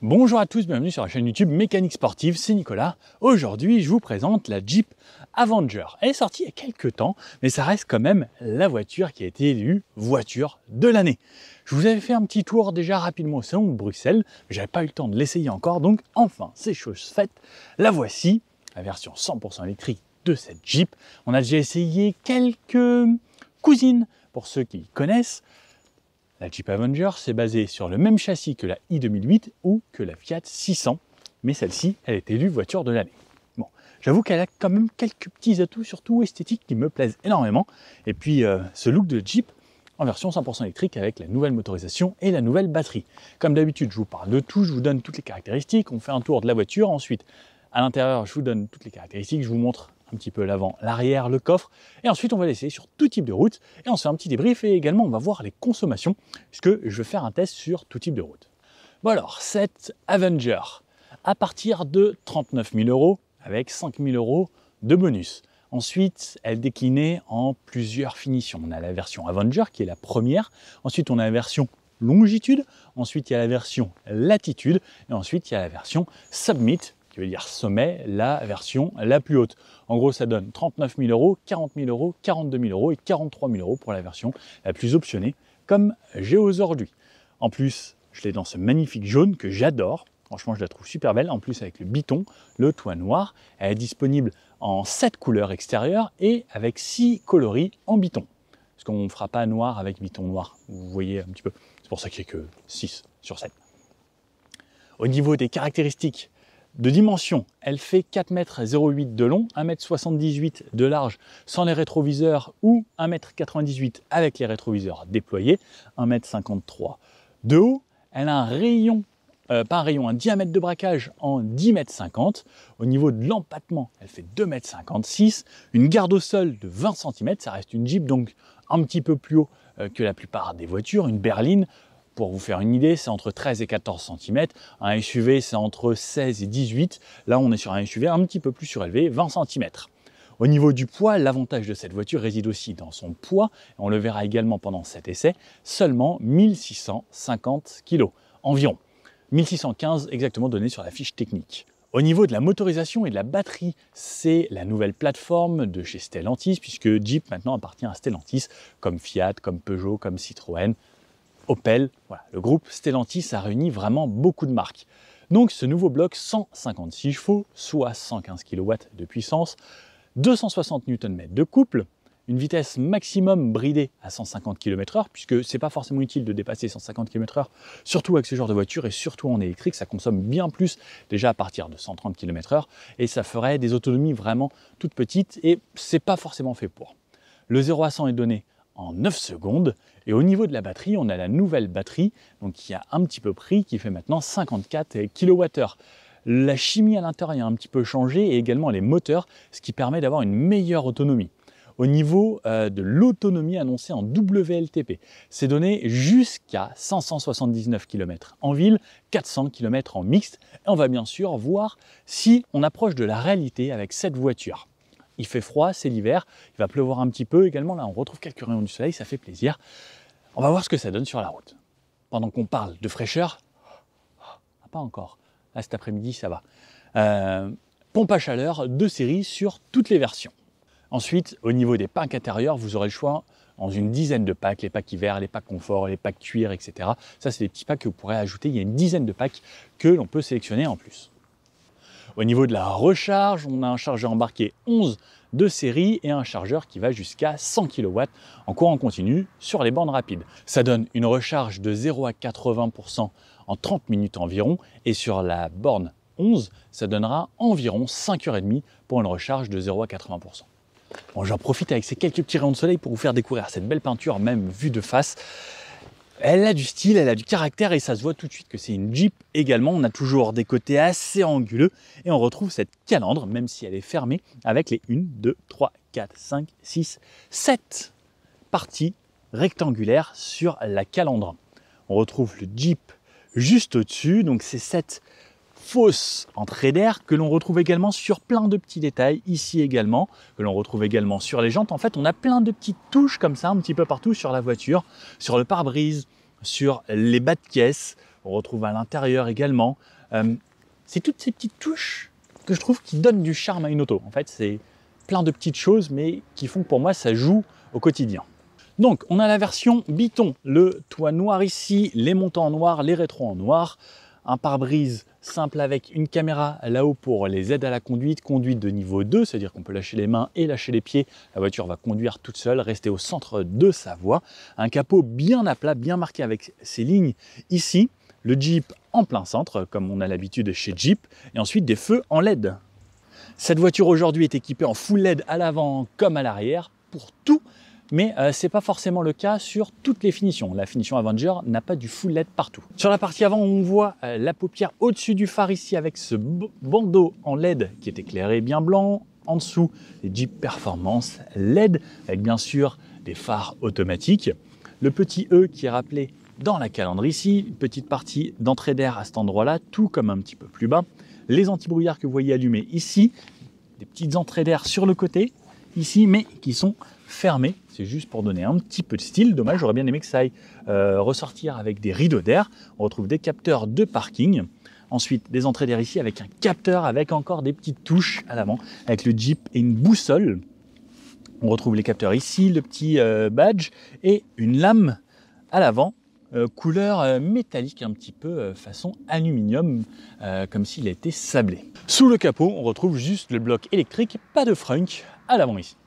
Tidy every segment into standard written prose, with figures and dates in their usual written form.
Bonjour à tous, bienvenue sur la chaîne YouTube Mécanique Sportive, c'est Nicolas. Aujourd'hui, je vous présente la Jeep Avenger. Elle est sortie il y a quelques temps, mais ça reste quand même la voiture qui a été élue voiture de l'année. Je vous avais fait un petit tour déjà rapidement au salon de Bruxelles, mais j'avais pas eu le temps de l'essayer encore, donc enfin, c'est chose faite. La voici, la version 100% électrique de cette Jeep. On a déjà essayé quelques cousines, pour ceux qui connaissent. La Jeep Avenger, c'est basé sur le même châssis que la i2008 ou que la Fiat 600, mais celle-ci, elle est élue voiture de l'année. Bon, j'avoue qu'elle a quand même quelques petits atouts, surtout esthétiques, qui me plaisent énormément. Et puis, ce look de Jeep en version 100% électrique avec la nouvelle motorisation et la nouvelle batterie. Comme d'habitude, je vous parle de tout, je vous donne toutes les caractéristiques, on fait un tour de la voiture, ensuite, à l'intérieur, je vous donne toutes les caractéristiques, je vous montre un petit peu l'avant, l'arrière, le coffre, et ensuite on va l'essayer sur tout type de route, et on se fait un petit débrief, et également on va voir les consommations, puisque je vais faire un test sur tout type de route. Bon alors, cette Avenger, à partir de 39 000 €, avec 5 000 € de bonus. Ensuite, elle est déclinée en plusieurs finitions. On a la version Avenger, qui est la première, ensuite on a la version longitude, ensuite il y a la version latitude, et ensuite il y a la version Summit, qui veut dire sommet, la version la plus haute. En gros, ça donne 39 000 €, 40 000 €, 42 000 € et 43 000 € pour la version la plus optionnée, comme j'ai aujourd'hui. En plus, je l'ai dans ce magnifique jaune que j'adore. Franchement, je la trouve super belle. En plus, avec le biton, le toit noir, elle est disponible en 7 couleurs extérieures et avec 6 coloris en biton. Parce qu'on ne fera pas noir avec biton noir. Vous voyez un petit peu. C'est pour ça qu'il n'y a que 6 sur 7. Au niveau des caractéristiques, de dimension, elle fait 4,08 m de long, 1,78 m de large sans les rétroviseurs ou 1,98 m avec les rétroviseurs déployés, 1,53 m de haut. Elle a un rayon, un diamètre de braquage en 10,50 m. Au niveau de l'empattement, elle fait 2,56 m. Une garde au sol de 20 cm, ça reste une Jeep donc un petit peu plus haut que la plupart des voitures, une berline. Pour vous faire une idée, c'est entre 13 et 14 cm. Un SUV, c'est entre 16 et 18. Là, on est sur un SUV un petit peu plus surélevé, 20 cm. Au niveau du poids, l'avantage de cette voiture réside aussi dans son poids. On le verra également pendant cet essai. Seulement 1650 kg environ. 1615 exactement donné sur la fiche technique. Au niveau de la motorisation et de la batterie, c'est la nouvelle plateforme de chez Stellantis, puisque Jeep maintenant appartient à Stellantis, comme Fiat, comme Peugeot, comme Citroën, Opel, voilà, le groupe Stellantis a réuni vraiment beaucoup de marques. Donc ce nouveau bloc 156 chevaux, soit 115 kW de puissance, 260 Nm de couple, une vitesse maximum bridée à 150 km/h, puisque c'est pas forcément utile de dépasser 150 km/h, surtout avec ce genre de voiture et surtout en électrique, ça consomme bien plus déjà à partir de 130 km/h et ça ferait des autonomies vraiment toutes petites et c'est pas forcément fait pour. Le 0 à 100 est donné en 9 secondes. Et au niveau de la batterie, on a la nouvelle batterie, donc qui a un petit peu pris, qui fait maintenant 54 kWh. La chimie à l'intérieur a un petit peu changé et également les moteurs, ce qui permet d'avoir une meilleure autonomie. Au niveau de l'autonomie annoncée en WLTP, c'est donné jusqu'à 579 km en ville, 400 km en mixte. Et on va bien sûr voir si on approche de la réalité avec cette voiture. Il fait froid, c'est l'hiver, il va pleuvoir un petit peu également, là on retrouve quelques rayons du soleil, ça fait plaisir. On va voir ce que ça donne sur la route. Pendant qu'on parle de fraîcheur, pas encore, là cet après-midi ça va. Pompe à chaleur de série sur toutes les versions. Ensuite, au niveau des packs intérieurs, vous aurez le choix dans une dizaine de packs, les packs hiver, les packs confort, les packs cuir, etc. Ça c'est des petits packs que vous pourrez ajouter, il y a une dizaine de packs que l'on peut sélectionner en plus. Au niveau de la recharge, on a un chargeur embarqué 11 de série et un chargeur qui va jusqu'à 100 kW en courant continu sur les bornes rapides. Ça donne une recharge de 0 à 80% en 30 minutes environ et sur la borne 11, ça donnera environ 5h30 pour une recharge de 0 à 80%. Bon, j'en profite avec ces quelques petits rayons de soleil pour vous faire découvrir cette belle peinture, même vue de face. Elle a du style, elle a du caractère et ça se voit tout de suite que c'est une Jeep également. On a toujours des côtés assez anguleux et on retrouve cette calandre, même si elle est fermée, avec les 1, 2, 3, 4, 5, 6, 7 parties rectangulaires sur la calandre. On retrouve le Jeep juste au-dessus, donc c'est cette fausse entrée d'air que l'on retrouve également sur plein de petits détails, ici également, que l'on retrouve également sur les jantes. En fait, on a plein de petites touches comme ça, un petit peu partout sur la voiture, sur le pare-brise, sur les bas de caisse. On retrouve à l'intérieur également C'est toutes ces petites touches que je trouve qui donnent du charme à une auto. En fait, c'est plein de petites choses, mais qui font que pour moi, ça joue au quotidien. Donc, on a la version Biton, le toit noir ici, les montants en noir, les rétros en noir, un pare-brise simple avec une caméra là-haut pour les aides à la conduite, conduite de niveau 2, c'est-à-dire qu'on peut lâcher les mains et lâcher les pieds, la voiture va conduire toute seule, rester au centre de sa voie, un capot bien à plat, bien marqué avec ses lignes ici, le Jeep en plein centre, comme on a l'habitude chez Jeep, et ensuite des feux en LED. Cette voiture aujourd'hui est équipée en full LED à l'avant comme à l'arrière, pour tout. Mais ce n'est pas forcément le cas sur toutes les finitions. La finition Avenger n'a pas du full LED partout. Sur la partie avant, on voit la paupière au-dessus du phare ici avec ce bandeau en LED qui est éclairé bien blanc. En dessous, les Jeep Performance LED avec bien sûr des phares automatiques. Le petit E qui est rappelé dans la calandre ici, une petite partie d'entrée d'air à cet endroit-là, tout comme un petit peu plus bas. Les anti-brouillards que vous voyez allumés ici, des petites entrées d'air sur le côté ici, mais qui sont fermées. C'est juste pour donner un petit peu de style. Dommage, j'aurais bien aimé que ça aille ressortir avec des rideaux d'air. On retrouve des capteurs de parking. Ensuite, des entrées d'air ici avec un capteur, avec encore des petites touches à l'avant, avec le Jeep et une boussole. On retrouve les capteurs ici, le petit badge et une lame à l'avant. Couleur métallique un petit peu façon aluminium, comme s'il a été sablé. Sous le capot, on retrouve juste le bloc électrique, pas de frunk à l'avant ici.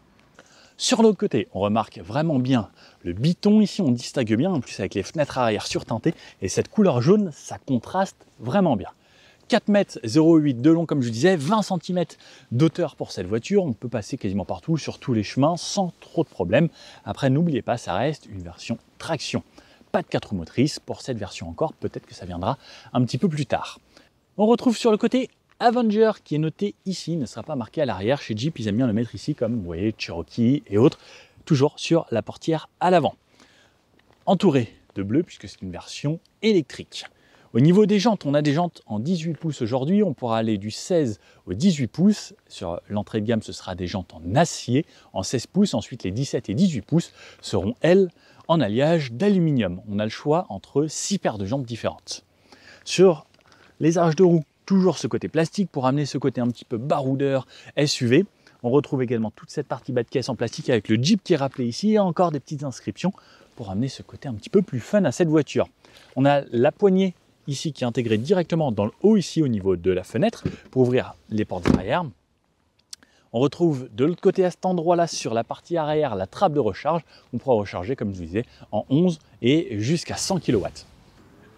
Sur l'autre côté, on remarque vraiment bien le Biton ici, on distingue bien, en plus avec les fenêtres arrière surteintées, et cette couleur jaune, ça contraste vraiment bien. 4,08 m de long comme je disais, 20 cm d'auteur pour cette voiture, on peut passer quasiment partout, sur tous les chemins, sans trop de problèmes. Après, n'oubliez pas, ça reste une version traction. Pas de 4 roues motrices pour cette version encore, peut-être que ça viendra un petit peu plus tard. On retrouve sur le côté Avenger qui est noté ici, ne sera pas marqué à l'arrière. Chez Jeep, ils aiment bien le mettre ici comme vous voyez Cherokee et autres, toujours sur la portière à l'avant. Entouré de bleu puisque c'est une version électrique. Au niveau des jantes, on a des jantes en 18 pouces aujourd'hui, on pourra aller du 16 au 18 pouces. Sur l'entrée de gamme, ce sera des jantes en acier en 16 pouces. Ensuite, les 17 et 18 pouces seront, elles, en alliage d'aluminium. On a le choix entre 6 paires de jantes différentes. Sur les arches de roue, toujours ce côté plastique pour amener ce côté un petit peu baroudeur SUV. On retrouve également toute cette partie bas de caisse en plastique avec le Jeep qui est rappelé ici et encore des petites inscriptions pour amener ce côté un petit peu plus fun à cette voiture. On a la poignée ici qui est intégrée directement dans le haut ici au niveau de la fenêtre pour ouvrir les portes arrière. On retrouve de l'autre côté à cet endroit-là sur la partie arrière la trappe de recharge. On pourra recharger comme je vous disais en 11 et jusqu'à 100 kW.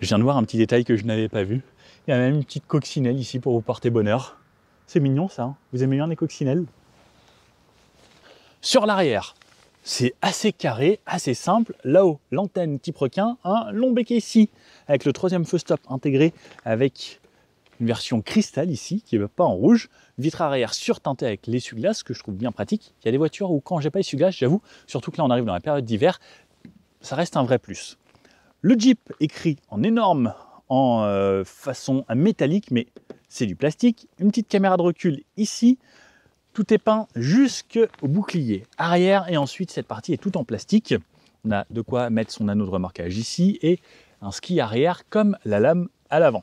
Je viens de voir un petit détail que je n'avais pas vu. Il y a même une petite coccinelle ici pour vous porter bonheur. C'est mignon ça, hein? Vous aimez bien les coccinelles? Sur l'arrière, c'est assez carré, assez simple. Là-haut, l'antenne type requin, un long bec ici, avec le troisième feu stop intégré avec une version cristal ici, qui n'est pas en rouge. Vitre arrière surteintée avec l'essuie-glace, que je trouve bien pratique. Il y a des voitures où quand j'ai pas essuie-glace, j'avoue, surtout que là on arrive dans la période d'hiver, ça reste un vrai plus. Le Jeep écrit en énorme, en façon métallique, mais c'est du plastique. Une petite caméra de recul ici. Tout est peint jusqu'au bouclier arrière et ensuite cette partie est tout en plastique. On a de quoi mettre son anneau de remorquage ici et un ski arrière comme la lame à l'avant.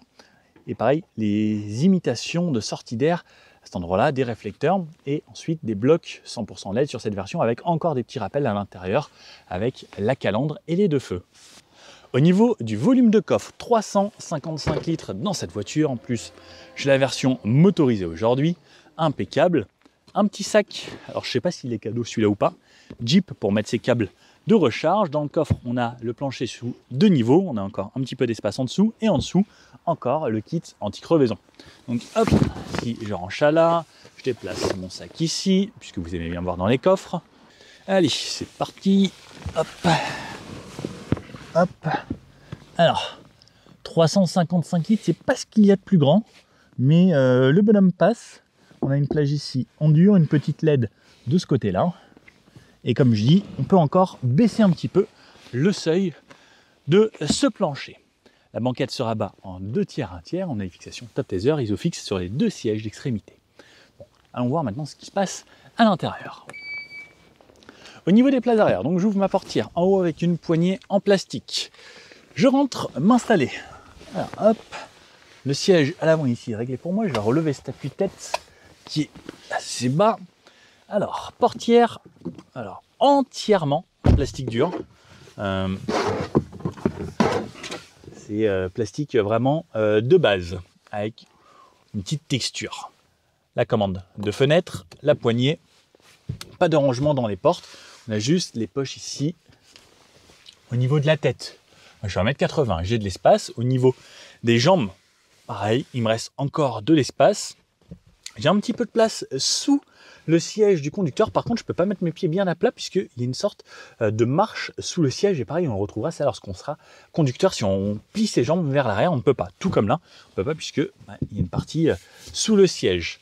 Et pareil, les imitations de sortie d'air à cet endroit-là, des réflecteurs et ensuite des blocs 100% LED sur cette version avec encore des petits rappels à l'intérieur avec la calandre et les deux feux. Au niveau du volume de coffre, 355 litres dans cette voiture. En plus, j'ai la version motorisée aujourd'hui, impeccable. Un petit sac, alors je ne sais pas s'il est cadeau celui-là ou pas, Jeep pour mettre ses câbles de recharge. Dans le coffre, on a le plancher sous 2 niveaux, on a encore un petit peu d'espace en dessous, et en dessous, encore le kit anti-crevaison. Donc hop, si je range ça là, je déplace mon sac ici, puisque vous aimez bien voir dans les coffres. Allez, c'est parti, hop, hop. Alors, 355 litres, c'est pas ce qu'il y a de plus grand, mais le bonhomme passe. On a une plage ici en dur, une petite LED de ce côté-là. Et comme je dis, on peut encore baisser un petit peu le seuil de ce plancher. La banquette se rabat en 2 tiers, 1 tiers. On a une fixation top taser Isofix sur les 2 sièges d'extrémité. Bon, allons voir maintenant ce qui se passe à l'intérieur. Au niveau des places arrière, donc j'ouvre ma portière en haut avec une poignée en plastique. Je rentre m'installer. Alors hop, Le siège à l'avant ici est réglé pour moi. Je vais relever cet appui-tête qui est assez bas. Alors, portière, alors entièrement en plastique dur. C'est plastique vraiment de base, avec une petite texture. La commande de fenêtre, la poignée, pas de rangement dans les portes. On a juste les poches ici, au niveau de la tête. Moi, je suis à 1m80, j'ai de l'espace. Au niveau des jambes, pareil, il me reste encore de l'espace. J'ai un petit peu de place sous le siège du conducteur. Par contre, je ne peux pas mettre mes pieds bien à plat puisqu'il y a une sorte de marche sous le siège. Et pareil, on retrouvera ça lorsqu'on sera conducteur. Si on plie ses jambes vers l'arrière, on ne peut pas. Tout comme là, on ne peut pas puisque il y a une partie sous le siège.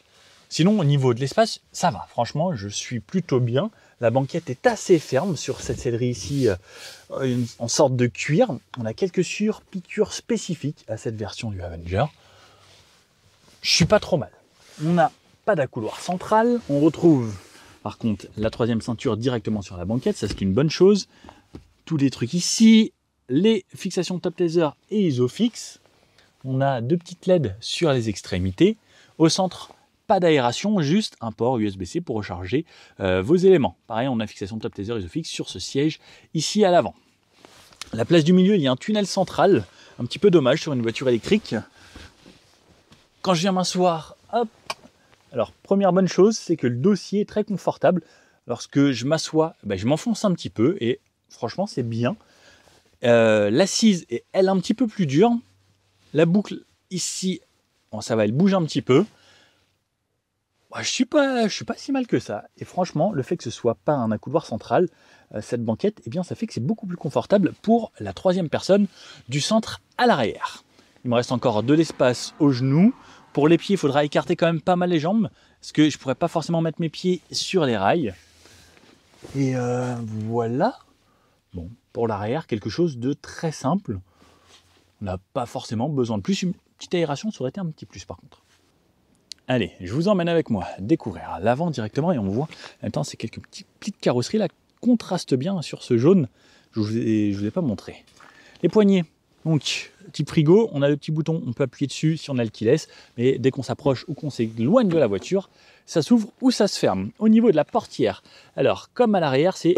Sinon, au niveau de l'espace, ça va. Franchement, je suis plutôt bien. La banquette est assez ferme sur cette sellerie ici, en sorte de cuir. On a quelques piqûres spécifiques à cette version du Avenger. Je suis pas trop mal. On n'a pas d'accoudoir central. On retrouve par contre la troisième ceinture directement sur la banquette. Ça, c'est une bonne chose. Tous les trucs ici, les fixations top taser et Isofix. On a deux petites LED sur les extrémités. Au centre, pas d'aération, juste un port USB-C pour recharger vos éléments. Pareil, on a fixation top taser Isofix sur ce siège ici à l'avant. La place du milieu, il y a un tunnel central. Un petit peu dommage sur une voiture électrique. Quand je viens m'asseoir, hop. Alors, première bonne chose, c'est que le dossier est très confortable. Lorsque je m'assois, je m'enfonce un petit peu et franchement, c'est bien. L'assise est, elle, un petit peu plus dure. La boucle ici, bon, ça va, elle bouge un petit peu. Je suis pas si mal que ça. Et franchement, le fait que ce soit pas un accoudoir central, cette banquette, eh bien, ça fait que c'est beaucoup plus confortable pour la troisième personne du centre à l'arrière. Il me reste encore de l'espace aux genoux. Pour les pieds, il faudra écarter quand même pas mal les jambes, parce que je ne pourrais pas forcément mettre mes pieds sur les rails. Et voilà. Bon, pour l'arrière, quelque chose de très simple. On n'a pas forcément besoin de plus. Une petite aération, ça aurait été un petit plus par contre. Allez, je vous emmène avec moi découvrir l'avant directement et on voit, en même temps, c'est quelques petits plis de carrosserie là, contrastent bien sur ce jaune. Je vous ai pas montré. Les poignées. Donc, type frigo, on a le petit bouton, on peut appuyer dessus si on a le keyless, mais dès qu'on s'approche ou qu'on s'éloigne de la voiture, ça s'ouvre ou ça se ferme. Au niveau de la portière, alors comme à l'arrière, c'est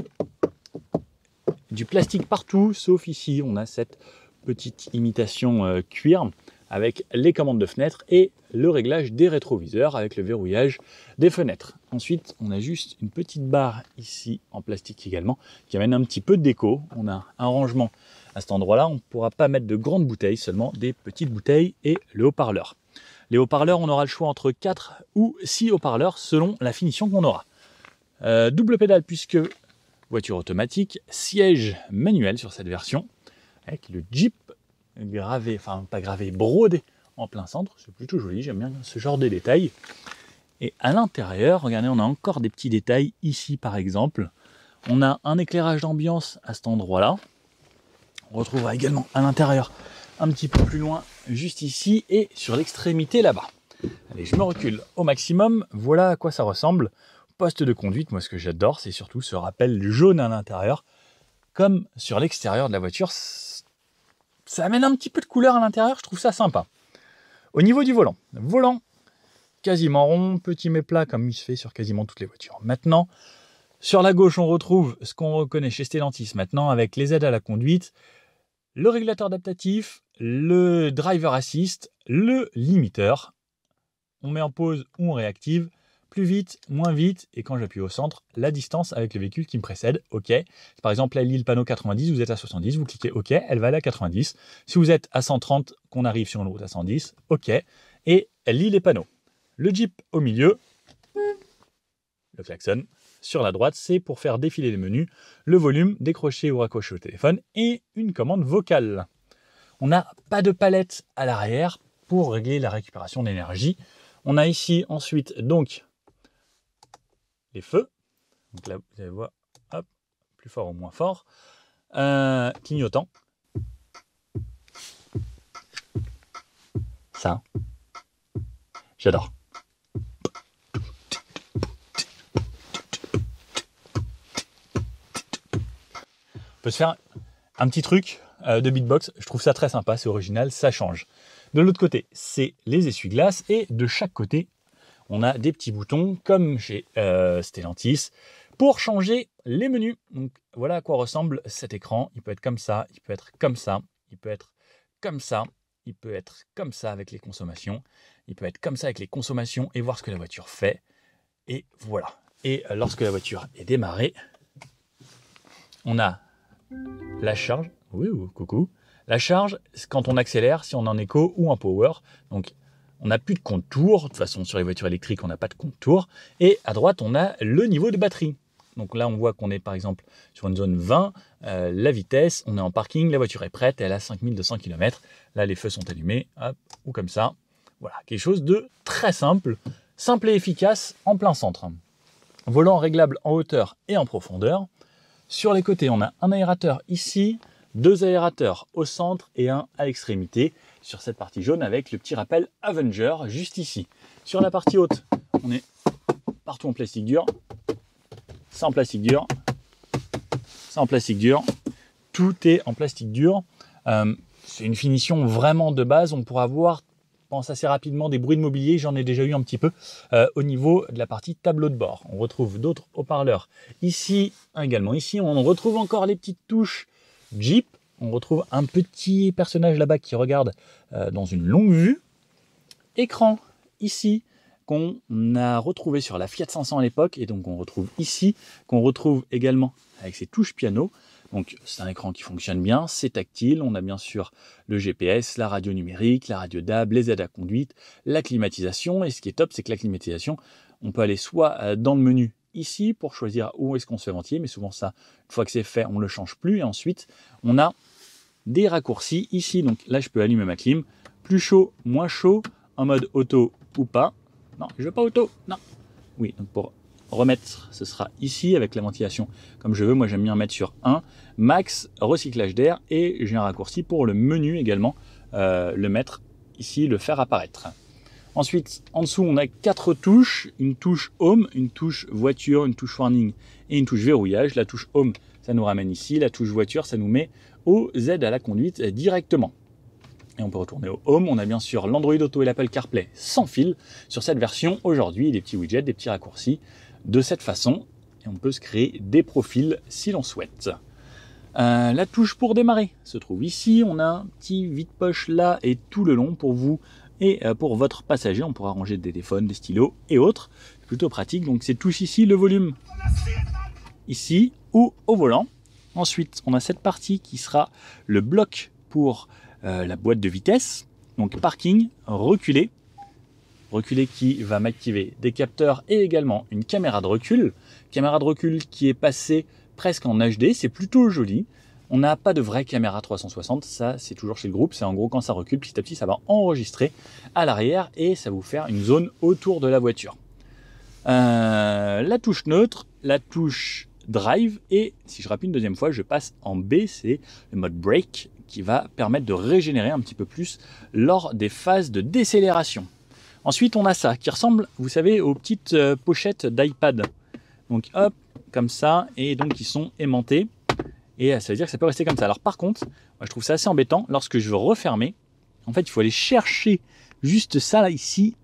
du plastique partout, sauf ici, on a cette petite imitation cuir avec les commandes de fenêtre et le réglage des rétroviseurs avec le verrouillage des fenêtres. Ensuite, on a juste une petite barre ici en plastique également qui amène un petit peu de déco. On a un rangement à cet endroit-là. On ne pourra pas mettre de grandes bouteilles, seulement des petites bouteilles et le haut-parleur. Les haut-parleurs, on aura le choix entre 4 ou 6 haut-parleurs selon la finition qu'on aura. Double pédale puisque voiture automatique, siège manuel sur cette version avec le Jeep gravé, enfin pas gravé, brodé en plein centre, c'est plutôt joli, j'aime bien ce genre de détails. Et à l'intérieur, regardez, on a encore des petits détails ici par exemple. On a un éclairage d'ambiance à cet endroit-là. On retrouvera également à l'intérieur, un petit peu plus loin, juste ici et sur l'extrémité là-bas. Allez, je me recule au maximum, voilà à quoi ça ressemble. Poste de conduite, moi ce que j'adore, c'est surtout ce rappel jaune à l'intérieur, comme sur l'extérieur de la voiture. Ça amène un petit peu de couleur à l'intérieur, je trouve ça sympa. Au niveau du volant, quasiment rond, petit mais plat comme il se fait sur quasiment toutes les voitures. Maintenant, sur la gauche, on retrouve ce qu'on reconnaît chez Stellantis maintenant avec les aides à la conduite, le régulateur adaptatif, le driver assist, le limiteur. On met en pause ou on réactive, plus vite, moins vite, et quand j'appuie au centre, la distance avec le véhicule qui me précède, OK. Par exemple, là, il lit le panneau 90, vous êtes à 70, vous cliquez OK, elle va aller à 90. Si vous êtes à 130, qu'on arrive sur une route à 110, OK, et elle lit les panneaux. Le Jeep au milieu, le klaxon. Sur la droite, c'est pour faire défiler les menus, le volume, décrocher ou raccrocher au téléphone, et une commande vocale. On n'a pas de palette à l'arrière pour régler la récupération d'énergie. On a ici ensuite donc les feux. Donc là, vous allez voir, hop, plus fort ou moins fort. Clignotant. Ça, j'adore. On peut se faire un petit truc de beatbox. Je trouve ça très sympa, c'est original, ça change. De l'autre côté, c'est les essuie-glaces et de chaque côté, on a des petits boutons comme chez Stellantis pour changer les menus. Donc voilà à quoi ressemble cet écran. Il peut être comme ça, il peut être comme ça, il peut être comme ça, il peut être comme ça avec les consommations, il peut être comme ça avec les consommations et voir ce que la voiture fait. Et voilà. Et lorsque la voiture est démarrée, on a la charge. Oui, coucou. La charge, quand on accélère, si on est en éco ou en power. Donc, on n'a plus de compte-tours. De toute façon, sur les voitures électriques, on n'a pas de compte-tours. Et à droite, on a le niveau de batterie. Donc là, on voit qu'on est par exemple sur une zone 20, la vitesse, on est en parking, la voiture est prête, elle a 5200 km. Là, les feux sont allumés, hop, ou comme ça. Voilà, quelque chose de très simple, simple et efficace en plein centre. Volant réglable en hauteur et en profondeur. Sur les côtés, on a un aérateur ici, 2 aérateurs au centre et un à l'extrémité sur cette partie jaune avec le petit rappel Avenger juste ici. Sur la partie haute, on est partout en plastique dur, ça en plastique dur, ça en plastique dur, tout est en plastique dur. C'est une finition vraiment de base, on pourra voir, je pense assez rapidement, des bruits de mobilier, j'en ai déjà eu un petit peu au niveau de la partie tableau de bord. On retrouve d'autres haut-parleurs ici, également ici, on retrouve encore les petites touches Jeep, on retrouve un petit personnage là-bas qui regarde dans une longue vue. Écran ici qu'on a retrouvé sur la Fiat 500 à l'époque et donc on retrouve ici, qu'on retrouve également avec ses touches piano. Donc c'est un écran qui fonctionne bien, c'est tactile, on a bien sûr le GPS, la radio numérique, la radio DAB, les aides à conduite, la climatisation et ce qui est top c'est que la climatisation, on peut aller soit dans le menu ici pour choisir où est-ce qu'on se fait ventiler, mais souvent ça, une fois que c'est fait, on ne le change plus. Et ensuite, on a des raccourcis ici. Donc là, je peux allumer ma clim. Plus chaud, moins chaud, en mode auto ou pas. Non, je veux pas auto, non. Oui, donc pour remettre, ce sera ici avec la ventilation comme je veux. Moi, j'aime bien mettre sur 1. Max, recyclage d'air. Et j'ai un raccourci pour le menu également. Le mettre ici, le faire apparaître. Ensuite, en dessous, on a 4 touches, une touche Home, une touche Voiture, une touche Warning et une touche Verrouillage. La touche Home, ça nous ramène ici. La touche Voiture, ça nous met aux aides à la conduite directement. Et on peut retourner au Home. On a bien sûr l'Android Auto et l'Apple CarPlay sans fil sur cette version aujourd'hui. Des petits widgets, des petits raccourcis de cette façon. Et on peut se créer des profils si l'on souhaite. La touche pour démarrer se trouve ici. On a un petit vide-poche là et tout le long pour vous. Et pour votre passager, on pourra ranger des téléphones, des stylos et autres. C'est plutôt pratique. Donc c'est touche ici, le volume ici ou au volant. Ensuite, on a cette partie qui sera le bloc pour la boîte de vitesse. Donc parking, reculer. Reculer qui va m'activer des capteurs et également une caméra de recul. Caméra de recul qui est passée presque en HD. C'est plutôt joli. On n'a pas de vraie caméra 360, ça c'est toujours chez le groupe, c'est en gros quand ça recule, petit à petit ça va enregistrer à l'arrière et ça va vous faire une zone autour de la voiture. La touche neutre, la touche drive et si je rappuie une deuxième fois, je passe en B, c'est le mode brake qui va permettre de régénérer un petit peu plus lors des phases de décélération. Ensuite on a ça qui ressemble, vous savez, aux petites pochettes d'iPad. Donc hop, comme ça, et donc ils sont aimantés. Et ça veut dire que ça peut rester comme ça. Alors par contre, moi, je trouve ça assez embêtant. Lorsque je veux refermer, en fait, il faut aller chercher juste ça là, ici,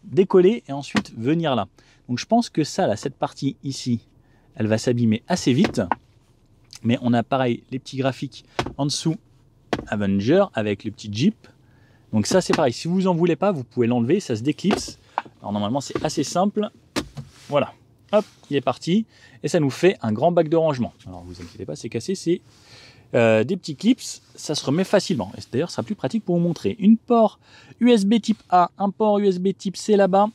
décoller et ensuite venir là. Donc je pense que ça, là, cette partie ici, elle va s'abîmer assez vite. Mais on a pareil, les petits graphiques en dessous, Avenger avec le petit Jeep. Donc ça, c'est pareil. Si vous en voulez pas, vous pouvez l'enlever, ça se déclipse. Alors normalement, c'est assez simple. Voilà. Hop, il est parti. Et ça nous fait un grand bac de rangement. Alors vous inquiétez pas, c'est cassé, c'est des petits clips, ça se remet facilement. Et d'ailleurs, ce sera plus pratique pour vous montrer. Une port USB type A, un port USB type C là-bas.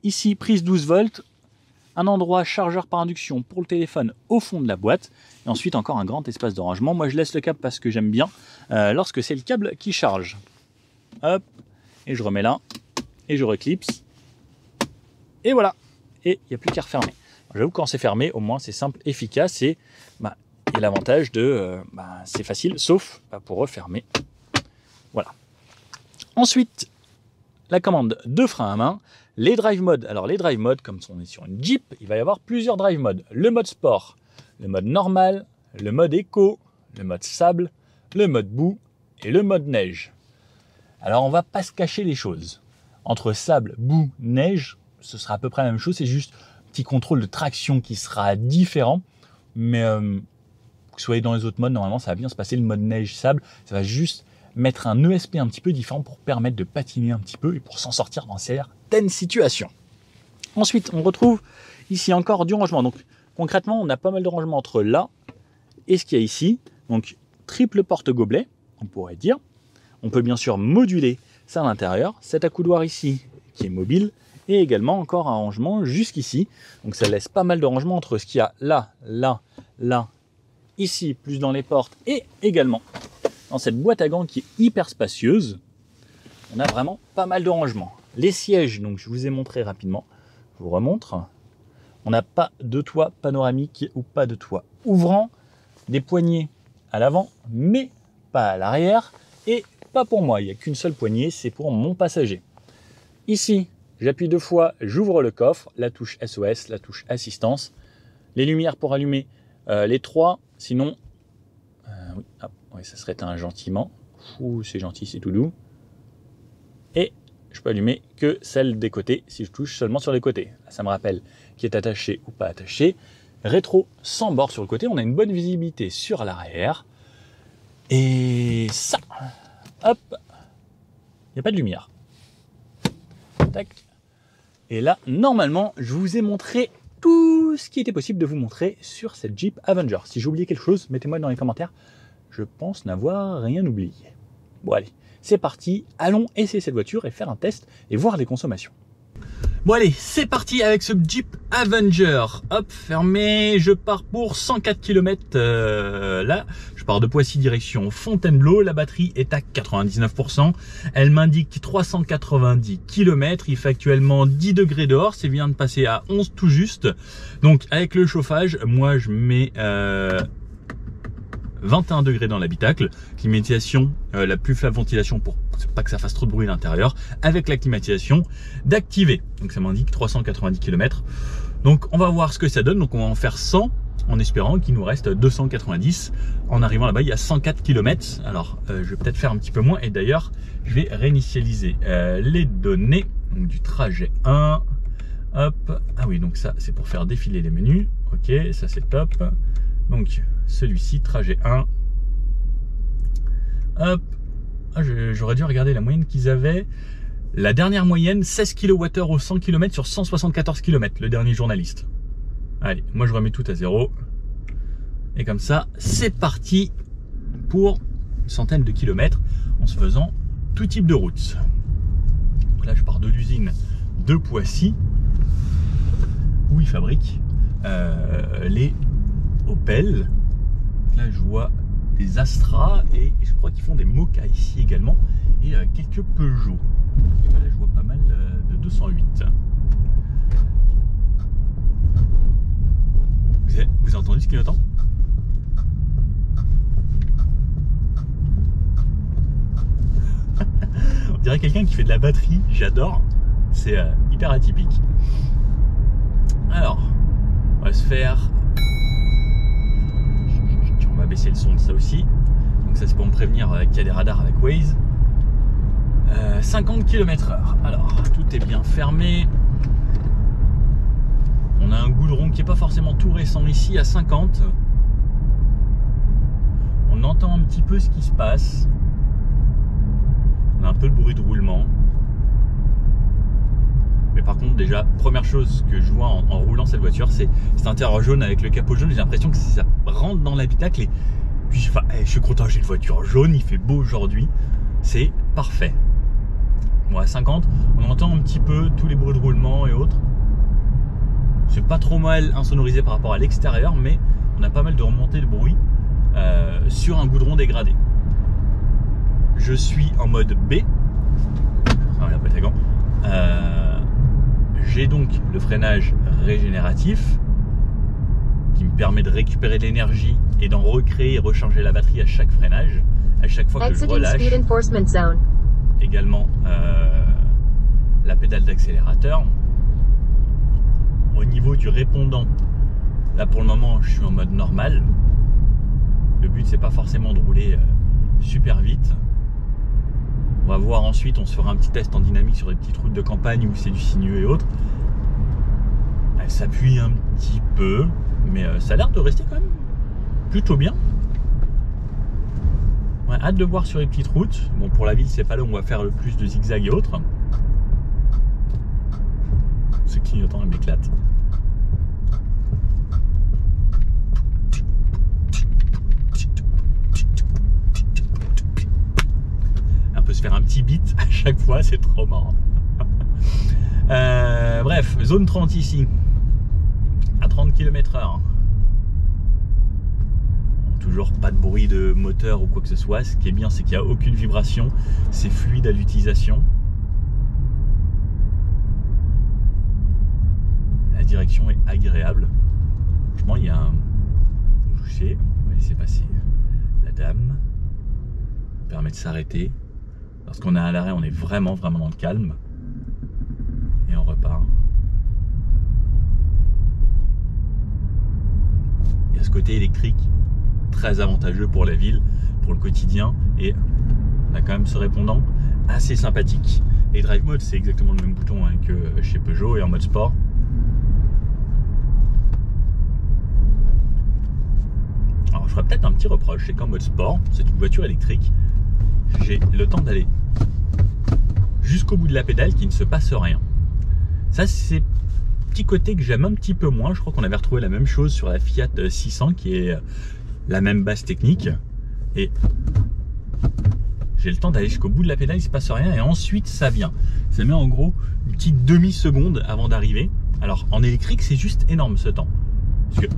Ici, prise 12 volts. Un endroit chargeur par induction pour le téléphone au fond de la boîte. Et ensuite, encore un grand espace de rangement. Moi, je laisse le câble parce que j'aime bien lorsque c'est le câble qui charge. Hop, et je remets là. Et je reclipse. Et voilà. Et il n'y a plus qu'à refermer. J'avoue, quand c'est fermé, au moins c'est simple, efficace et il y a l'avantage de c'est facile, sauf pour refermer. Voilà. Ensuite, la commande de frein à main, les drive modes. Alors les drive modes, comme on est sur une Jeep, il va y avoir plusieurs drive modes. Le mode sport, le mode normal, le mode éco, le mode sable, le mode boue et le mode neige. Alors on va pas se cacher les choses. Entre sable, boue, neige, ce sera à peu près la même chose, c'est juste un petit contrôle de traction qui sera différent. Mais que vous soyez dans les autres modes, normalement ça va bien se passer. Le mode neige-sable, ça va juste mettre un ESP un petit peu différent pour permettre de patiner un petit peu et pour s'en sortir dans certaines situations. Ensuite, on retrouve ici encore du rangement. Donc concrètement, on a pas mal de rangement entre là et ce qu'il y a ici. Donc triple porte-gobelet, on pourrait dire. On peut bien sûr moduler ça à l'intérieur. Cet accoudoir ici qui est mobile et également encore un rangement jusqu'ici. Donc ça laisse pas mal de rangement entre ce qu'il y a là, là, là, ici, plus dans les portes et également dans cette boîte à gants qui est hyper spacieuse. On a vraiment pas mal de rangement. Les sièges, donc je vous ai montré rapidement, je vous remontre. On n'a pas de toit panoramique ou pas de toit ouvrant. Des poignées à l'avant, mais pas à l'arrière. Et pas pour moi, il n'y a qu'une seule poignée, c'est pour mon passager. Ici, j'appuie 2 fois, j'ouvre le coffre, la touche SOS, la touche assistance. Les lumières pour allumer les 3, sinon... oui, hop, oui, ça serait un gentiment. C'est gentil, c'est tout doux. Et je peux allumer que celle des côtés, si je touche seulement sur les côtés. Ça me rappelle qui est attaché ou pas attaché. Rétro sans bord sur le côté, on a une bonne visibilité sur l'arrière. Et ça, hop, il n'y a pas de lumière. Tac. Et là, normalement, je vous ai montré tout ce qui était possible de vous montrer sur cette Jeep Avenger. Si j'ai oublié quelque chose, mettez-moi dans les commentaires. Je pense n'avoir rien oublié. Bon allez, c'est parti. Allons essayer cette voiture et faire un test et voir les consommations. Bon allez, c'est parti avec ce Jeep Avenger. Hop, fermé, je pars pour 104 km là. Je pars de Poissy direction Fontainebleau. La batterie est à 99%. Elle m'indique 390 km. Il fait actuellement 10 degrés dehors. C'est vient de passer à 11 tout juste. Donc avec le chauffage, moi je mets 21 degrés dans l'habitacle. Climatisation, la plus faible ventilation pour pas que ça fasse trop de bruit à l'intérieur, avec la climatisation d'activer. Donc ça m'indique 390 km. Donc on va voir ce que ça donne. Donc on va en faire 100 en espérant qu'il nous reste 290. En arrivant là-bas, il y a 104 km. Alors je vais peut-être faire un petit peu moins. Et d'ailleurs, je vais réinitialiser les données. Donc du trajet 1. Hop. Ah oui, donc ça c'est pour faire défiler les menus. Ok, ça c'est top. Donc celui-ci, trajet 1. Hop. Ah, j'aurais dû regarder la moyenne qu'ils avaient. La dernière moyenne, 16 kWh au 100 km sur 174 km, le dernier journaliste. Allez, moi je remets tout à 0. Et comme ça, c'est parti pour une centaine de kilomètres en se faisant tout type de route. Donc là, je pars de l'usine de Poissy, où ils fabriquent les Opel. Là, je vois des Astra et je crois qu'ils font des Moka ici également et quelques Peugeot. Et là, je vois pas mal de 208. Vous avez entendu ce qu'il entend? On dirait quelqu'un qui fait de la batterie, j'adore. C'est hyper atypique. Alors, on va se faire... On va baisser le son de ça aussi. Donc ça c'est pour me prévenir qu'il y a des radars avec Waze. 50 km/h. Alors, tout est bien fermé. On a un goudron qui n'est pas forcément tout récent ici à 50. On entend un petit peu ce qui se passe. On a un peu de bruit de roulement. Mais par contre, déjà, première chose que je vois en roulant cette voiture, c'est cet intérieur jaune avec le capot jaune. J'ai l'impression que ça rentre dans l'habitacle. Et puis, enfin, je suis content, j'ai une voiture jaune, il fait beau aujourd'hui. C'est parfait. Bon, à 50, on entend un petit peu tous les bruits de roulement et autres. C'est pas trop mal insonorisé par rapport à l'extérieur, mais on a pas mal de remontées de bruit sur un goudron dégradé. Je suis en mode B. Enfin, la boîte à gants. J'ai donc le freinage régénératif qui me permet de récupérer de l'énergie et d'en recréer et recharger la batterie à chaque freinage, à chaque fois que je relâche. Également la pédale d'accélérateur. Au niveau du répondant, là pour le moment je suis en mode normal. Le but c'est pas forcément de rouler super vite. va voir ensuite, on se fera un petit test en dynamique sur les petites routes de campagne où c'est du sinueux et autres. Elle s'appuie un petit peu, mais ça a l'air de rester quand même plutôt bien. Ouais, hâte de voir sur les petites routes. Bon, pour la ville, c'est pas là où on va faire le plus de zigzags et autres. Ce clignotant, il m'éclate. On peut se faire un petit beat à chaque fois, c'est trop marrant. Bref, zone 30 ici, à 30 km/h. Toujours pas de bruit de moteur ou quoi que ce soit. Ce qui est bien, c'est qu'il n'y a aucune vibration. C'est fluide à l'utilisation. La direction est agréable. Franchement, il y a un toucher. On va laisser passer la dame. Ça permet de s'arrêter. Lorsqu'on est à l'arrêt, on est vraiment dans le calme. Et on repart. Il y a ce côté électrique très avantageux pour la ville, pour le quotidien, et on a quand même ce répondant assez sympathique. Et Drive Mode, c'est exactement le même bouton hein, que chez Peugeot, et en mode sport. Alors je ferais peut-être un petit reproche, c'est qu'en mode sport, c'est une voiture électrique, j'ai le temps d'aller jusqu'au bout de la pédale, qu'il ne se passe rien. Ça, c'est petit côté que j'aime un petit peu moins. Je crois qu'on avait retrouvé la même chose sur la Fiat 600, qui est la même base technique, et j'ai le temps d'aller jusqu'au bout de la pédale, il se passe rien, et ensuite ça vient. Ça met en gros une petite demi-seconde avant d'arriver. Alors en électrique, c'est juste énorme ce temps, parce que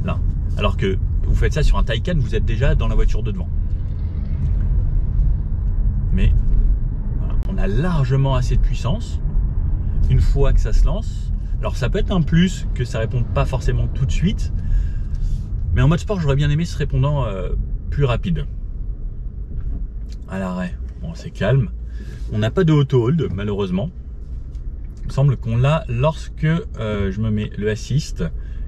là, alors que vous faites ça sur un Taycan, vous êtes déjà dans la voiture de devant. Mais voilà, on a largement assez de puissance une fois que ça se lance. Alors ça peut être un plus que ça réponde pas forcément tout de suite, mais en mode sport, j'aurais bien aimé ce répondant plus rapide. À l'arrêt, bon, c'est calme. On n'a pas de auto-hold, malheureusement. Il me semble qu'on l'a lorsque je me mets le assist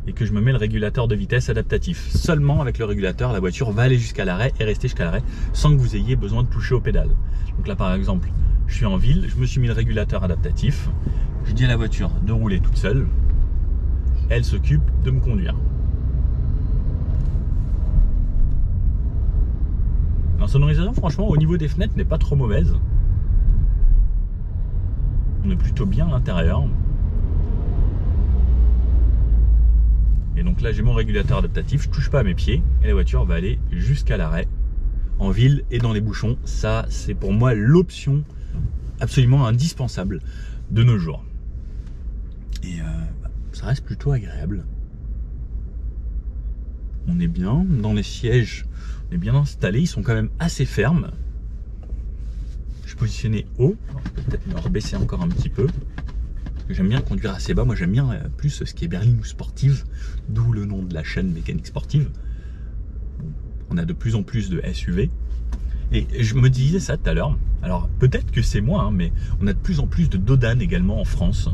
et que je me mets le régulateur de vitesse adaptatif. Seulement avec le régulateur, la voiture va aller jusqu'à l'arrêt et rester jusqu'à l'arrêt sans que vous ayez besoin de toucher aux pédales. Donc là, par exemple, je suis en ville, je me suis mis le régulateur adaptatif. Je dis à la voiture de rouler toute seule. Elle s'occupe de me conduire. La sonorisation, franchement, au niveau des fenêtres, n'est pas trop mauvaise. On est plutôt bien à l'intérieur. Et donc là, j'ai mon régulateur adaptatif, je touche pas à mes pieds, et la voiture va aller jusqu'à l'arrêt, en ville et dans les bouchons. Ça, c'est pour moi l'option absolument indispensable de nos jours. Et ça reste plutôt agréable. On est bien dans les sièges, on est bien installé, ils sont quand même assez fermes. Je suis positionné haut, je peux peut-être me rebaisser encore un petit peu. Parce que j'aime bien conduire assez bas, moi j'aime bien plus ce qui est berline ou sportive, d'où le nom de la chaîne Mécanique Sportive. On a de plus en plus de SUV. Et je me disais ça tout à l'heure, alors peut-être que c'est moi, hein, mais on a de plus en plus de dodanes également en France.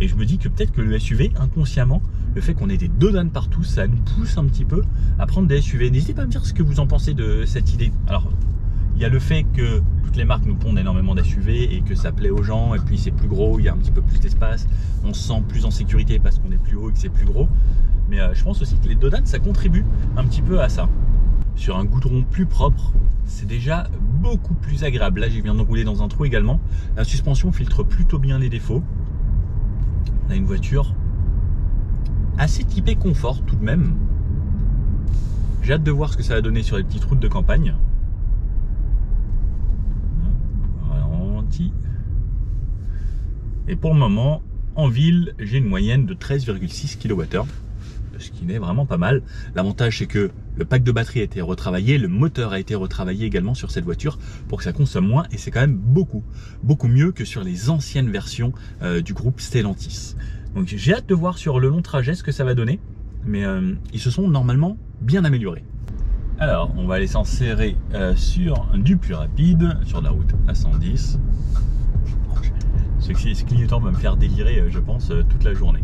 Et je me dis que peut-être que le SUV, inconsciemment, le fait qu'on ait des dodanes partout, ça nous pousse un petit peu à prendre des SUV. N'hésitez pas à me dire ce que vous en pensez de cette idée. Alors, il y a le fait que toutes les marques nous pondent énormément d'SUV et que ça plaît aux gens, et puis c'est plus gros, il y a un petit peu plus d'espace, on se sent plus en sécurité parce qu'on est plus haut et que c'est plus gros. Mais je pense aussi que les dodanes, ça contribue un petit peu à ça. Sur un goudron plus propre, c'est déjà beaucoup plus agréable. Là, je viens de rouler dans un trou également. La suspension filtre plutôt bien les défauts. On a une voiture assez typée confort tout de même. J'ai hâte de voir ce que ça va donner sur les petites routes de campagne. Ralenti. Et pour le moment, en ville, j'ai une moyenne de 13,6 kWh. Ce qui est vraiment pas mal. L'avantage, c'est que le pack de batterie a été retravaillé, le moteur a été retravaillé également sur cette voiture pour que ça consomme moins, et c'est quand même beaucoup mieux que sur les anciennes versions du groupe Stellantis. Donc j'ai hâte de voir sur le long trajet ce que ça va donner, mais ils se sont normalement bien améliorés. Alors on va aller s'insérer sur du plus rapide, sur la route A110. Ce clignotant va me faire délirer, je pense, toute la journée.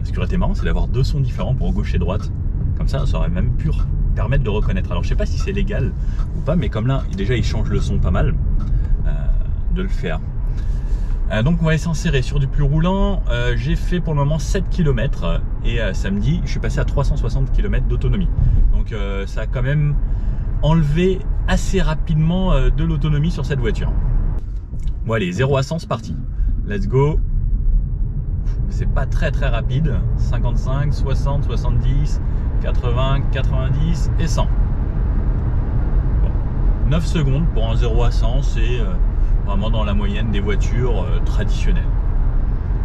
Ce qui aurait été marrant, c'est d'avoir deux sons différents pour gauche et droite. Comme ça aurait même pu permettre de reconnaître. Alors je sais pas si c'est légal ou pas, mais comme là déjà il change le son pas mal, de le faire. Donc on va s'insérer sur du plus roulant. J'ai fait pour le moment 7 km et samedi je suis passé à 360 km d'autonomie. Donc ça a quand même enlevé assez rapidement de l'autonomie sur cette voiture. Bon allez, 0 à 100 c'est parti. Let's go. C'est pas très rapide. 55, 60, 70, 80, 90 et 100. Bon. 9 secondes pour un 0 à 100, c'est vraiment dans la moyenne des voitures traditionnelles.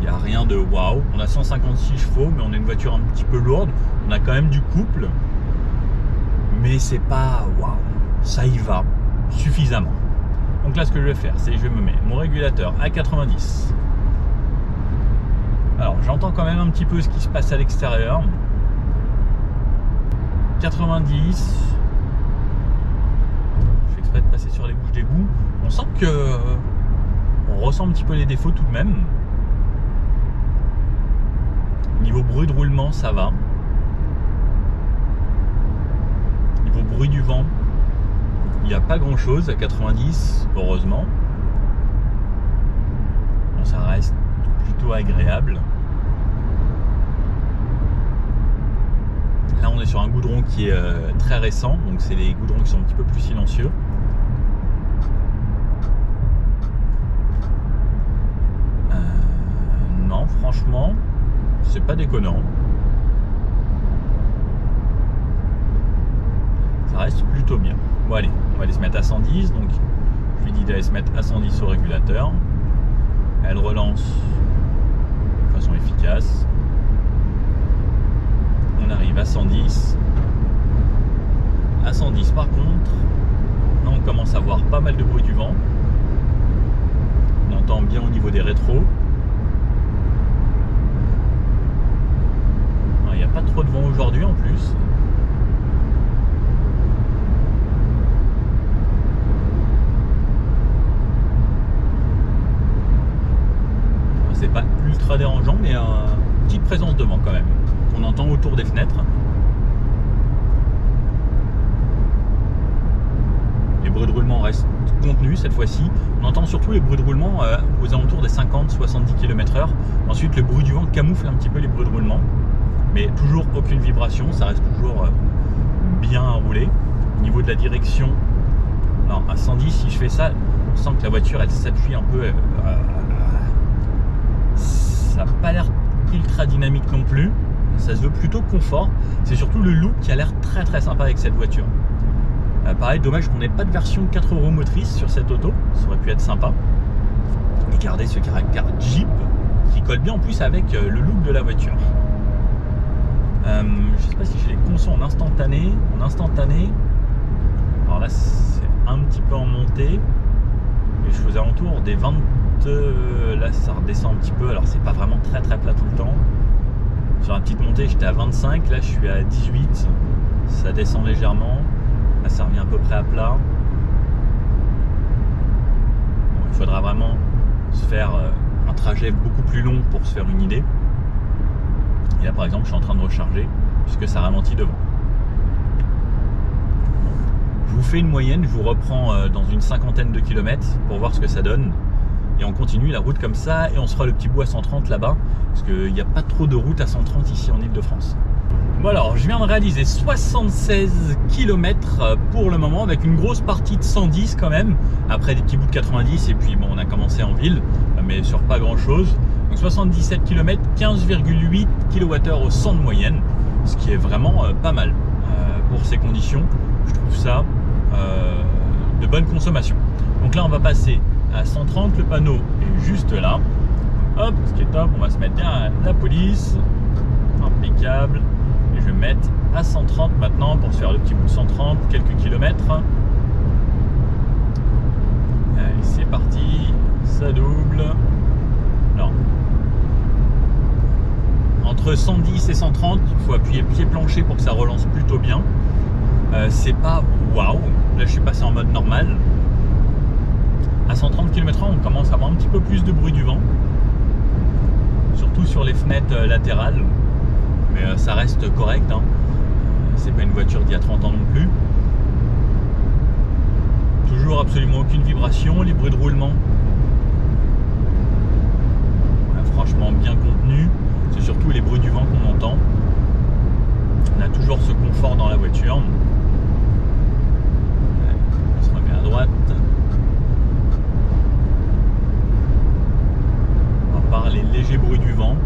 Il n'y a rien de waouh. On a 156 chevaux, mais on a une voiture un petit peu lourde. On a quand même du couple, mais c'est pas waouh. Ça y va suffisamment. Donc là, ce que je vais faire, c'est que je vais me mettre mon régulateur à 90. Alors, j'entends quand même un petit peu ce qui se passe à l'extérieur. 90. Je fais exprès de passer sur les bouches d'égout. On sent que on ressent un petit peu les défauts tout de même. Niveau bruit de roulement, ça va. Niveau bruit du vent, il n'y a pas grand chose à 90, heureusement. Bon, ça reste plutôt agréable. Là on est sur un goudron qui est très récent, donc c'est les goudrons qui sont un petit peu plus silencieux. Non, franchement, c'est pas déconnant. Ça reste plutôt bien. Bon allez, on va aller se mettre à 110, donc je lui dis d'aller se mettre à 110 au régulateur. Elle relance de façon efficace. On arrive à 110. À 110 par contre, là on commence à avoir pas mal de bruit du vent. On entend bien au niveau des rétros. Il n'y a pas trop de vent aujourd'hui en plus. C'est pas ultra dérangeant, mais une petite présence de vent quand même. On entend autour des fenêtres. Les bruits de roulement restent contenus cette fois-ci. On entend surtout les bruits de roulement aux alentours des 50-70 km/h. Ensuite, le bruit du vent camoufle un petit peu les bruits de roulement. Mais toujours aucune vibration, ça reste toujours bien roulé. Au niveau de la direction, alors à 110, si je fais ça, on sent que la voiture elle s'appuie un peu. Ça n'a pas l'air ultra dynamique non plus. Ça se veut plutôt confort. C'est surtout le look qui a l'air très sympa avec cette voiture. Pareil, dommage qu'on n'ait pas de version 4 roues motrices sur cette auto. Ça aurait pu être sympa. Et garder ce caractère Jeep qui colle bien en plus avec le look de la voiture. Je ne sais pas si j'ai les consos en instantané. Alors là, c'est un petit peu en montée. Et je faisais alentour des 20. Là, ça redescend un petit peu. Alors, c'est pas vraiment très plat tout le temps. Sur la petite montée, j'étais à 25. Là, je suis à 18. Ça descend légèrement. Là, ça revient à peu près à plat. Bon, il faudra vraiment se faire un trajet beaucoup plus long pour se faire une idée. Et là, par exemple, je suis en train de recharger puisque ça ralentit devant. Je vous fais une moyenne. Je vous reprends dans une cinquantaine de kilomètres pour voir ce que ça donne. Et on continue la route comme ça et on se fera le petit bout à 130 là-bas parce qu'il n'y a pas trop de route à 130 ici en Ile-de-France. Bon alors, je viens de réaliser 76 km pour le moment avec une grosse partie de 110 quand même, après des petits bouts de 90 et puis bon, on a commencé en ville mais sur pas grand chose. Donc 77 km, 15,8 kWh au 100 de moyenne, ce qui est vraiment pas mal pour ces conditions. Je trouve ça de bonne consommation. Donc là on va passer à 130, le panneau est juste là. Hop, ce qui est top, on va se mettre bien à la police. Impeccable. Et je vais me mettre à 130 maintenant pour se faire le petit bout de 130, quelques kilomètres. Allez, c'est parti. Ça double. Non. Entre 110 et 130, il faut appuyer pied plancher pour que ça relance plutôt bien. C'est pas waouh. Là, je suis passé en mode normal. À 130 km/h, on commence à avoir un petit peu plus de bruit du vent, surtout sur les fenêtres latérales, mais ça reste correct, hein. C'est pas une voiture d'il y a 30 ans non plus. Toujours absolument aucune vibration, les bruits de roulement. Franchement bien contenu. C'est surtout les bruits du vent qu'on entend. On a toujours ce confort dans la voiture. On se remet à droite. À part les légers bruits du vent,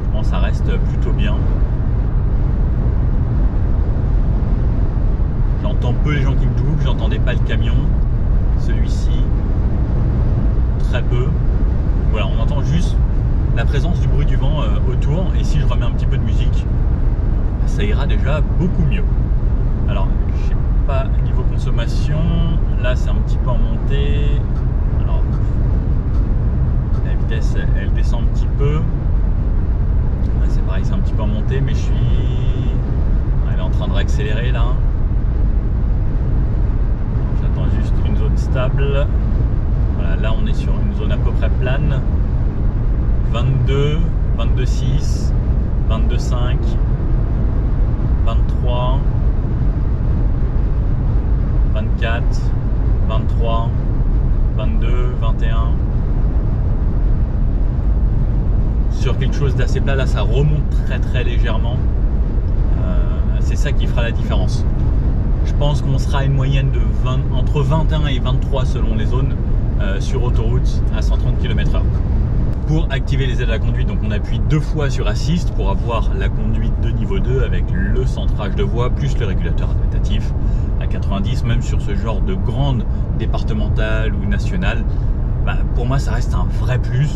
je pense que ça reste plutôt bien. J'entends peu les gens qui me doublent, j'entendais pas le camion. Celui-ci, très peu. Voilà, on entend juste la présence du bruit du vent autour. Et si je remets un petit peu de musique, ça ira déjà beaucoup mieux. Alors, je sais pas, niveau consommation, là c'est un petit peu en montée. Alors, la vitesse elle descend un petit peu. Là, c'est pareil, c'est un petit peu en montée, mais elle est en train de réaccélérer là. J'attends juste une zone stable. Voilà, là on est sur une zone à peu près plane. 22, 22,6, 22,5, 23, 24, 23, 22, 21. Sur quelque chose d'assez plat, là ça remonte très légèrement. C'est ça qui fera la différence. Je pense qu'on sera à une moyenne de entre 21 et 23 selon les zones sur autoroute à 130 km/h. Pour activer les aides à la conduite, donc on appuie 2 fois sur Assist pour avoir la conduite de niveau 2 avec le centrage de voie plus le régulateur adaptatif à 90, même sur ce genre de grande départementale ou nationale. Pour moi ça reste un vrai plus.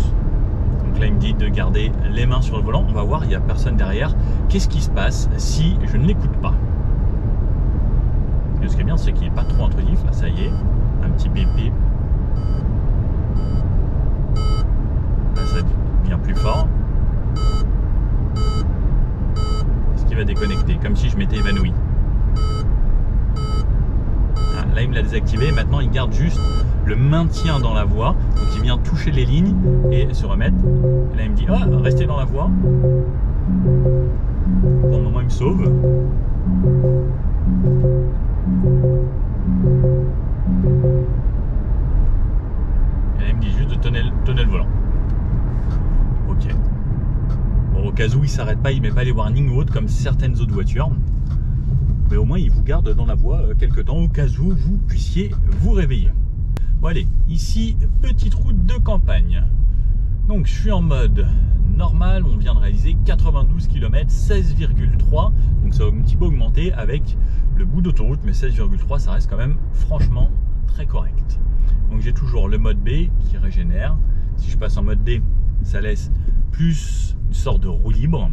Donc là il me dit de garder les mains sur le volant. On va voir, il n'y a personne derrière. Qu'est-ce qui se passe si je ne l'écoute pas? Et ce qui est bien, c'est qu'il n'est pas trop intrusif. Là ça y est, un petit bip bip. Là ça devient plus fort. Est-ce qu'il va déconnecter? Comme si je m'étais évanoui. Là il me l'a désactivé, maintenant il garde juste le maintien dans la voie. Donc il vient toucher les lignes et se remettre. Et là il me dit restez dans la voie. Pour le moment il me sauve. Et là il me dit juste de tenir le volant. Ok. Bon, au cas où il s'arrête pas, il met pas les warnings ou autres comme certaines autres voitures. Mais au moins il vous garde dans la voie quelques temps au cas où vous puissiez vous réveiller. Bon allez, ici petite route de campagne. Donc je suis en mode normal, on vient de réaliser 92 km, 16,3. Donc ça va un petit peu augmenter avec le bout d'autoroute, mais 16,3 ça reste quand même franchement très correct. Donc j'ai toujours le mode B qui régénère. Si je passe en mode D, ça laisse plus une sorte de roue libre.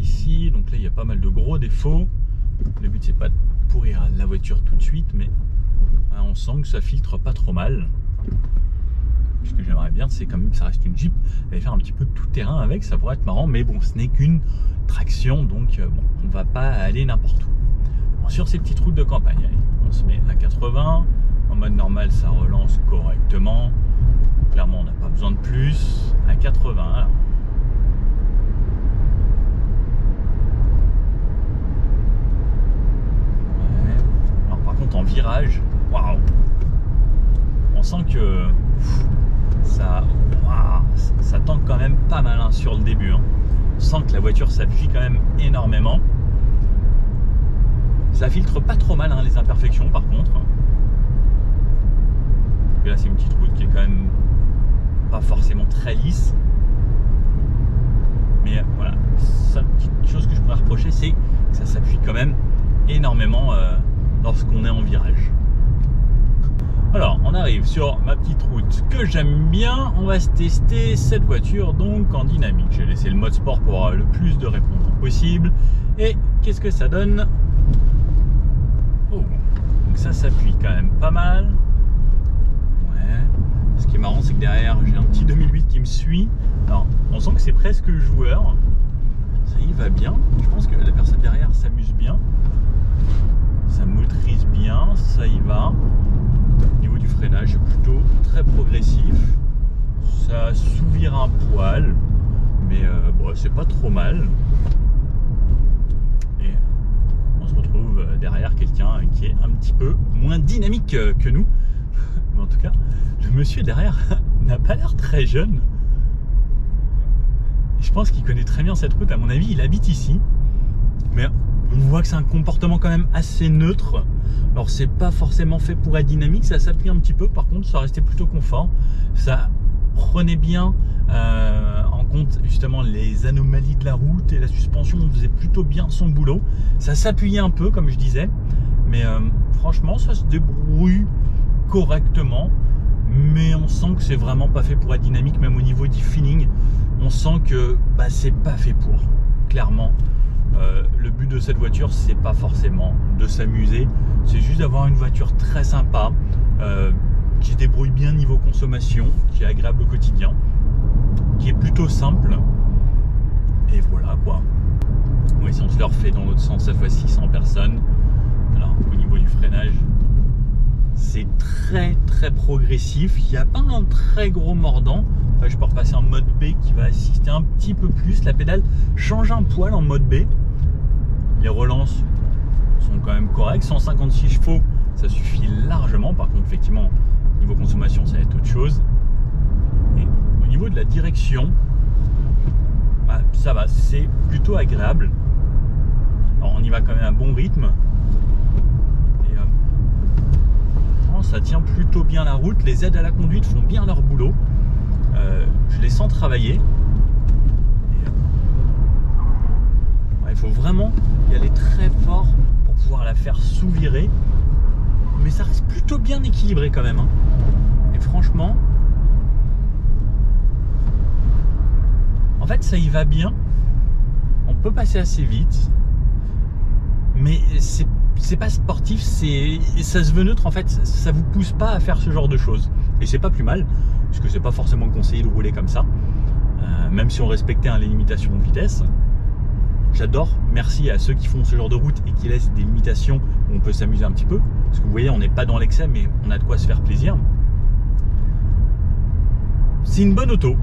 Ici, donc là il y a pas mal de gros défauts. Le but c'est pas de pourrir la voiture tout de suite, mais on sent que ça filtre pas trop mal. Ce que j'aimerais bien, c'est quand même que ça reste une Jeep, aller faire un petit peu de tout terrain avec, ça pourrait être marrant, mais bon, ce n'est qu'une traction, donc bon, on va pas aller n'importe où. Bon, sur ces petites routes de campagne, allez, on se met à 80, en mode normal ça relance correctement, clairement on n'a pas besoin de plus, à 80 alors. En virage, waouh, on sent que ça tanque quand même pas mal sur le début. On sent que la voiture s'appuie quand même énormément. Ça filtre pas trop mal les imperfections par contre. Et là c'est une petite route qui est quand même pas forcément très lisse. Mais voilà, la petite chose que je pourrais reprocher, c'est que ça s'appuie quand même énormément lorsqu'on est en virage. Alors on arrive sur ma petite route que j'aime bien. On va se tester cette voiture donc en dynamique. J'ai laissé le mode sport pour avoir le plus de répondants possible. Et qu'est-ce que ça donne? Oh, donc ça s'appuie quand même pas mal. Ouais. Ce qui est marrant, c'est que derrière j'ai un petit 2008 qui me suit. Alors on sent que c'est presque joueur. Ça y va bien. Je pense que la personne derrière s'amuse bien. Ça maîtrise bien, ça y va. Au niveau du freinage, c'est plutôt très progressif. Ça s'ouvre un poil, mais bon, c'est pas trop mal. derrière quelqu'un qui est un petit peu moins dynamique que nous. Mais en tout cas, le monsieur derrière n'a pas l'air très jeune. Je pense qu'il connaît très bien cette route. À mon avis, il habite ici. Mais on voit que c'est un comportement quand même assez neutre. Alors, c'est pas forcément fait pour être dynamique. Ça s'appuie un petit peu. Par contre, ça restait plutôt confort. Ça prenait bien en compte justement les anomalies de la route et la suspension. On faisait plutôt bien son boulot. Ça s'appuyait un peu, comme je disais. Mais franchement, ça se débrouille correctement. Mais on sent que c'est vraiment pas fait pour être dynamique. Même au niveau du feeling, on sent que c'est pas fait pour. Clairement, le but de cette voiture, c'est pas forcément de s'amuser. C'est juste d'avoir une voiture très sympa, qui se débrouille bien niveau consommation, qui est agréable au quotidien, qui est plutôt simple. Et voilà quoi. Oui, si on se le refait dans l'autre sens, cette fois-ci sans personne. Alors, au niveau du freinage, c'est très très progressif. Il n'y a pas un très gros mordant. Enfin, je peux repasser en mode B qui va assister un petit peu plus. La pédale change un poil en mode B. Les relances sont quand même correctes. 156 chevaux, ça suffit largement. Par contre, effectivement, niveau consommation, ça va être autre chose. Et au niveau de la direction, ça va, c'est plutôt agréable. Alors, on y va quand même à bon rythme. Ça tient plutôt bien la route. Les aides à la conduite font bien leur boulot. Je les sens travailler. Il faut vraiment y aller très fort pour pouvoir la faire sous-virer. Mais ça reste plutôt bien équilibré quand même. Et franchement, en fait, ça y va bien. On peut passer assez vite. Mais c'est pas sportif, ça se veut neutre en fait, ça vous pousse pas à faire ce genre de choses. Et c'est pas plus mal, parce que c'est pas forcément conseillé de rouler comme ça, même si on respectait les limitations de vitesse. J'adore, merci à ceux qui font ce genre de route et qui laissent des limitations où on peut s'amuser un petit peu. Parce que vous voyez, on n'est pas dans l'excès, mais on a de quoi se faire plaisir. C'est une bonne auto,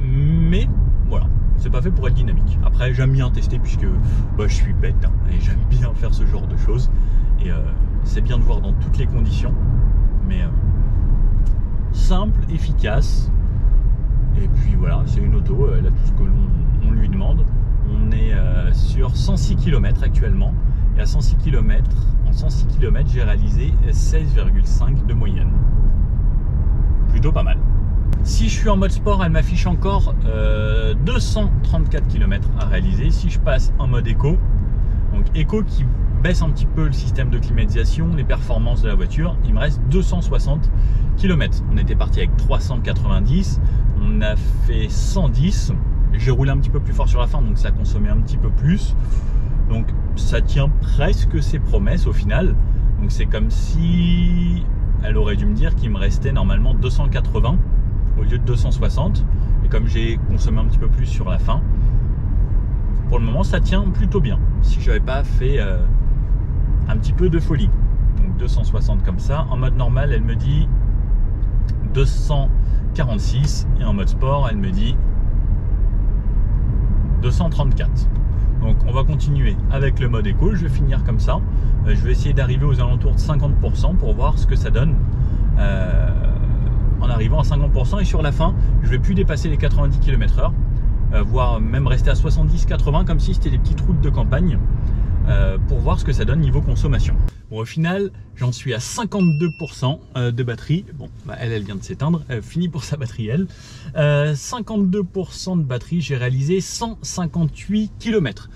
mais voilà. C'est pas fait pour être dynamique. Après, j'aime bien tester puisque je suis bête et j'aime bien faire ce genre de choses. Et c'est bien de voir dans toutes les conditions. Mais simple, efficace. Et puis voilà, c'est une auto. Elle a tout ce que l'on lui demande. On est sur 106 km actuellement. Et à 106 km, en 106 km, j'ai réalisé 16,5 de moyenne. Plutôt pas mal. Si je suis en mode sport, elle m'affiche encore 234 km à réaliser. Si je passe en mode éco, donc éco qui baisse un petit peu le système de climatisation, les performances de la voiture, il me reste 260 km. On était parti avec 390, on a fait 110. J'ai roulé un petit peu plus fort sur la fin, donc ça a consommé un petit peu plus. Donc ça tient presque ses promesses au final. Donc c'est comme si elle aurait dû me dire qu'il me restait normalement 280 au lieu de 260. Et comme j'ai consommé un petit peu plus sur la fin, pour le moment ça tient plutôt bien. Si je n'avais pas fait un petit peu de folie. Donc 260 comme ça. En mode normal, elle me dit 246. Et en mode sport, elle me dit 234. Donc on va continuer avec le mode éco. Je vais finir comme ça. Je vais essayer d'arriver aux alentours de 50% pour voir ce que ça donne en arrivant à 50%. Et sur la fin, je ne vais plus dépasser les 90 km/h, voire même rester à 70-80 comme si c'était des petites routes de campagne, pour voir ce que ça donne niveau consommation. Bon, au final, j'en suis à 52% de batterie. Bon, elle vient de s'éteindre, fini pour sa batterie elle. 52% de batterie, j'ai réalisé 158 km.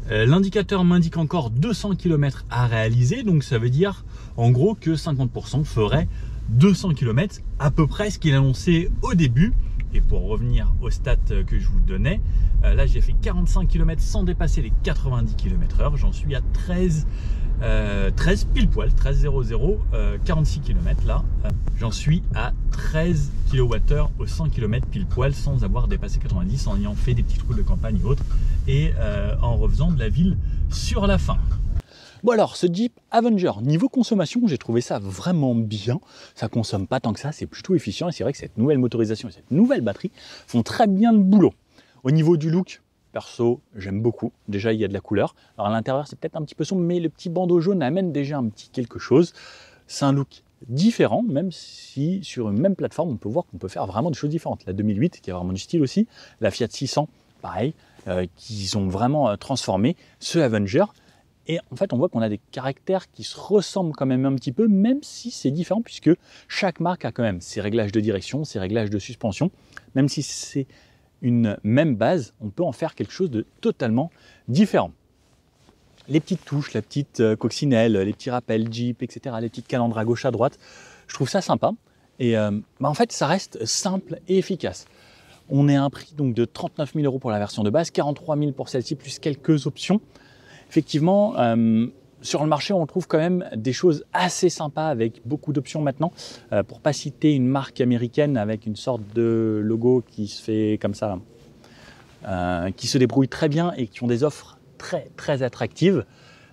L'indicateur m'indique encore 200 km à réaliser, donc ça veut dire en gros que 50% ferait 200 km, à peu près ce qu'il annonçait au début. Et pour revenir aux stats que je vous donnais, là j'ai fait 45 km sans dépasser les 90 km/h. J'en suis à 13 pile poil, 13,00, 46 km là. J'en suis à 13 kWh au 100 km pile poil sans avoir dépassé 90, en ayant fait des petites routes de campagne et autres, et en refaisant de la ville sur la fin. Bon alors, ce Jeep Avenger, niveau consommation, j'ai trouvé ça vraiment bien. Ça consomme pas tant que ça, c'est plutôt efficient. Et c'est vrai que cette nouvelle motorisation et cette nouvelle batterie font très bien le boulot. Au niveau du look, perso, j'aime beaucoup. Déjà, il y a de la couleur. Alors à l'intérieur, c'est peut-être un petit peu sombre, mais le petit bandeau jaune amène déjà un petit quelque chose. C'est un look différent, même si sur une même plateforme, on peut voir qu'on peut faire vraiment des choses différentes. La 2008, qui a vraiment du style aussi. La Fiat 600, pareil, qu'ils ont vraiment transformé. Ce Avenger. Et en fait, on voit qu'on a des caractères qui se ressemblent quand même un petit peu, même si c'est différent, puisque chaque marque a quand même ses réglages de direction, ses réglages de suspension. Même si c'est une même base, on peut en faire quelque chose de totalement différent. Les petites touches, la petite coccinelle, les petits rappels Jeep, etc., les petites calandres à gauche, à droite, je trouve ça sympa. Et en fait, ça reste simple et efficace. On est à un prix donc de 39 000 € pour la version de base, 43 000 pour celle-ci, plus quelques options. Effectivement, sur le marché, on trouve quand même des choses assez sympas avec beaucoup d'options maintenant. Pour pas citer une marque américaine avec une sorte de logo qui se fait comme ça, qui se débrouille très bien et qui ont des offres très attractives.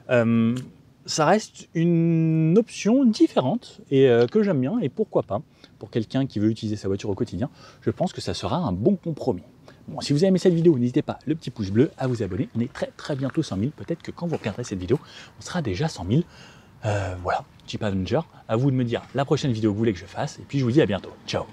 Ça reste une option différente et que j'aime bien, et pourquoi pas, pour quelqu'un qui veut utiliser sa voiture au quotidien, je pense que ça sera un bon compromis. Bon, si vous avez aimé cette vidéo, n'hésitez pas, le petit pouce bleu, à vous abonner. On est très bientôt 100 000. Peut-être que quand vous regarderez cette vidéo, on sera déjà 100 000. Voilà, Jeep Avenger. À vous de me dire la prochaine vidéo que vous voulez que je fasse. Et puis je vous dis à bientôt. Ciao.